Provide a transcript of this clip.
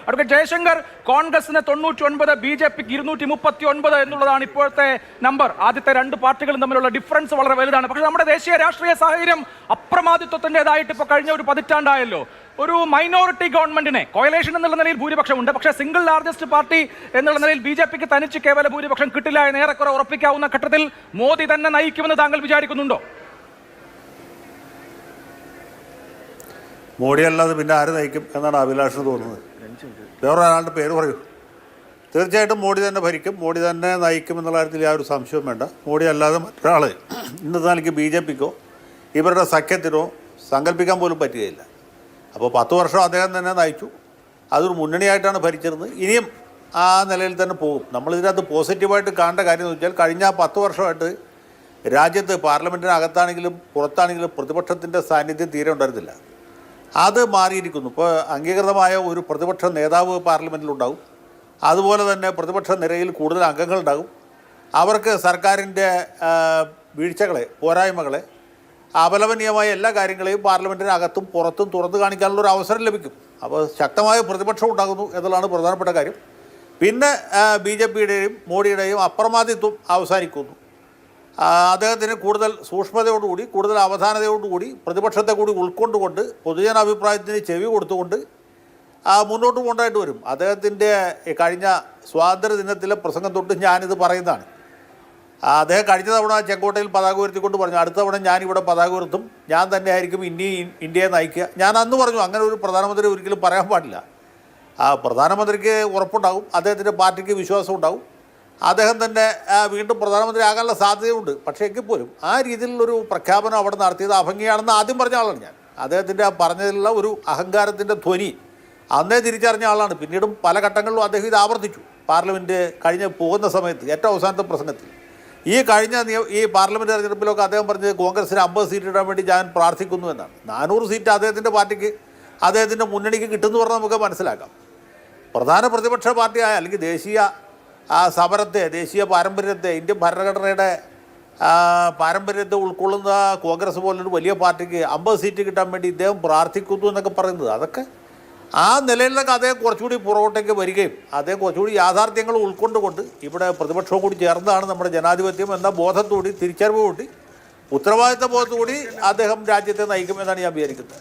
Advocate Jaishankar, കോൺഗ്രസിന് 99, BJPക്ക് 239 എന്നുള്ളതാണ് ഇപ്പോഴത്തെ നമ്പർ. ആദ്യത്തെ രണ്ട് പാർട്ടികളും തമ്മിലുള്ള ഡിഫറൻസ് വളരെ വലുതാണ്. പക്ഷേ നമ്മുടെ ദേശീയ രാഷ്ട്രീയ സാഹചര്യം അപ്രമാദിത്വത്തിൻ്റെതായിട്ട് ഇപ്പോൾ കഴിഞ്ഞ ഒരു പതിറ്റാണ്ടായല്ലോ. ഒരു മൈനോറിറ്റി ഗവൺമെന്റിനെ കോയലേഷൻ എന്നുള്ള നിലയിൽ ഭൂരിപക്ഷമുണ്ട്, പക്ഷേ സിംഗിൾ ലാർജസ്റ്റ് പാർട്ടി എന്നുള്ള നിലയിൽ BJPക്ക് തനിച്ച് കേവല ഭൂരിപക്ഷം കിട്ടില്ല എന്ന് ഏറെക്കുറെ ഉറപ്പിക്കാവുന്ന ഘട്ടത്തിൽ മോദി തന്നെ നയിക്കുമെന്ന് താങ്കൾ വിചാരിക്കുന്നുണ്ടോ? മോഡി അല്ലാതെ പിന്നെ ആര് നയിക്കും എന്നാണ് അഭിലാഷിന് തോന്നുന്നത്? വേറൊരാളുടെ പേര് പറയൂ. തീർച്ചയായിട്ടും മോഡി തന്നെ ഭരിക്കും, മോഡി തന്നെ നയിക്കും എന്നുള്ള കാര്യത്തിൽ യാതൊരു സംശയവും വേണ്ട. മോഡി അല്ലാതെ മറ്റൊരാൾ ഇന്നത്തെ നിലയ്ക്ക് BJPക്കോ ഇവരുടെ സഖ്യത്തിനോ സങ്കല്പിക്കാൻ പോലും പറ്റുകയില്ല. അപ്പോൾ 10 വർഷം അദ്ദേഹം തന്നെ നയിച്ചു, അതൊരു മുന്നണിയായിട്ടാണ് ഭരിച്ചിരുന്നത്, ഇനിയും ആ നിലയിൽ തന്നെ പോകും. നമ്മളിതിനകത്ത് പോസിറ്റീവായിട്ട് കാണേണ്ട കാര്യം എന്ന് വെച്ചാൽ കഴിഞ്ഞ 10 വർഷമായിട്ട് രാജ്യത്ത് പാർലമെൻറ്റിനകത്താണെങ്കിലും പുറത്താണെങ്കിലും പ്രതിപക്ഷത്തിൻ്റെ സാന്നിധ്യം തീരെ ഉണ്ടായിരുന്നില്ല. അത് മാറിയിരിക്കുന്നു. ഇപ്പോൾ അംഗീകൃതമായ ഒരു പ്രതിപക്ഷ നേതാവ് പാർലമെൻറ്റിലുണ്ടാകും, അതുപോലെ തന്നെ പ്രതിപക്ഷ നിരയിൽ കൂടുതൽ അംഗങ്ങളുണ്ടാകും. അവർക്ക് സർക്കാരിൻ്റെ വീഴ്ചകളെ, പോരായ്മകളെ, അപലപനീയമായ എല്ലാ കാര്യങ്ങളെയും പാർലമെൻറ്റിനകത്തും പുറത്തും തുറന്നു കാണിക്കാനുള്ളൊരു അവസരം ലഭിക്കും. അപ്പോൾ ശക്തമായ പ്രതിപക്ഷം ഉണ്ടാകുന്നു എന്നുള്ളതാണ് പ്രധാനപ്പെട്ട കാര്യം. പിന്നെ BJPയുടെയും മോഡിയുടെയും അപ്രമാദിത്വം അവസാനിക്കുന്നു. അദ്ദേഹത്തിന് കൂടുതൽ സൂക്ഷ്മതയോടുകൂടി, കൂടുതൽ അവധാനതയോടുകൂടി, പ്രതിപക്ഷത്തെ കൂടി ഉൾക്കൊണ്ടുകൊണ്ട്, പൊതുജനാഭിപ്രായത്തിന് ചെവി കൊടുത്തുകൊണ്ട് മുന്നോട്ട് പോകേണ്ടതായിട്ട് വരും. അദ്ദേഹത്തിൻ്റെ കഴിഞ്ഞ സ്വാതന്ത്ര്യ ദിനത്തിലെ പ്രസംഗം തൊട്ട് ഞാനിത് പറയുന്നതാണ്. അദ്ദേഹം കഴിഞ്ഞ തവണ ചെങ്കോട്ടയിൽ പതാക ഉയർത്തിക്കൊണ്ട് പറഞ്ഞു, അടുത്ത തവണ ഞാനിവിടെ പതാക ഉയർത്തും, ഞാൻ തന്നെ ആയിരിക്കും ഇന്ത്യയെ നയിക്കുക. ഞാൻ അന്ന് പറഞ്ഞു, അങ്ങനെ ഒരു പ്രധാനമന്ത്രി ഒരിക്കലും പറയാൻ പാടില്ല. പ്രധാനമന്ത്രിക്ക് ഉറപ്പുണ്ടാകും, അദ്ദേഹത്തിൻ്റെ പാർട്ടിക്ക് വിശ്വാസം ഉണ്ടാകും, അദ്ദേഹം തന്നെ വീണ്ടും പ്രധാനമന്ത്രി ആകാനുള്ള സാധ്യതയുണ്ട്. പക്ഷേ എങ്കിൽ പോലും ആ രീതിയിലുള്ളൊരു പ്രഖ്യാപനം അവിടെ നടത്തിയത് അഭംഗിയാണെന്ന് ആദ്യം പറഞ്ഞ ആളാണ് ഞാൻ. അദ്ദേഹത്തിൻ്റെ പറഞ്ഞതിലുള്ള ഒരു അഹങ്കാരത്തിൻ്റെ ധ്വനി അന്നേ തിരിച്ചറിഞ്ഞ ആളാണ്. പിന്നീടും പല ഘട്ടങ്ങളിലും അദ്ദേഹം ഇത് ആവർത്തിച്ചു. പാർലമെൻറ്റ് കഴിഞ്ഞ് പോകുന്ന സമയത്ത് ഏറ്റവും അവസാനത്തെ പ്രസംഗത്തിൽ ഈ പാർലമെൻറ്റ് തെരഞ്ഞെടുപ്പിലൊക്കെ അദ്ദേഹം പറഞ്ഞത് കോൺഗ്രസിന് 50 സീറ്റ് ഇടാൻ വേണ്ടി ഞാൻ പ്രാർത്ഥിക്കുന്നു എന്നാണ്. 400 സീറ്റ് അദ്ദേഹത്തിൻ്റെ പാർട്ടിക്ക്, അദ്ദേഹത്തിൻ്റെ മുന്നണിക്ക് കിട്ടുമെന്ന് പറഞ്ഞാൽ നമുക്ക് മനസ്സിലാക്കാം. പ്രധാന പ്രതിപക്ഷ പാർട്ടിയായ അല്ലെങ്കിൽ ദേശീയ സമരത്തെ, ദേശീയ പാരമ്പര്യത്തെ, ഇന്ത്യൻ ഭരണഘടനയുടെ പാരമ്പര്യത്തെ ഉൾക്കൊള്ളുന്ന കോൺഗ്രസ് പോലൊരു വലിയ പാർട്ടിക്ക് 50 സീറ്റ് കിട്ടാൻ വേണ്ടി ഇദ്ദേഹം പ്രാർത്ഥിക്കുന്നു എന്നൊക്കെ പറയുന്നത്, അതൊക്കെ ആ നിലയിലൊക്കെ അദ്ദേഹം കുറച്ചുകൂടി പുറകോട്ടേക്ക് വരികയും അദ്ദേഹം കുറച്ചുകൂടി യാഥാർത്ഥ്യങ്ങൾ ഉൾക്കൊണ്ടുകൊണ്ട് ഇവിടെ പ്രതിപക്ഷവും കൂടി ചേർന്നതാണ് നമ്മുടെ ജനാധിപത്യം എന്ന ബോധത്തോടി, തിരിച്ചറിവ് കൂടി, ഉത്തരവാദിത്ത ബോധത്തോടി അദ്ദേഹം രാജ്യത്തെ നയിക്കുമെന്നാണ് ഞാൻ വിചാരിക്കുന്നത്.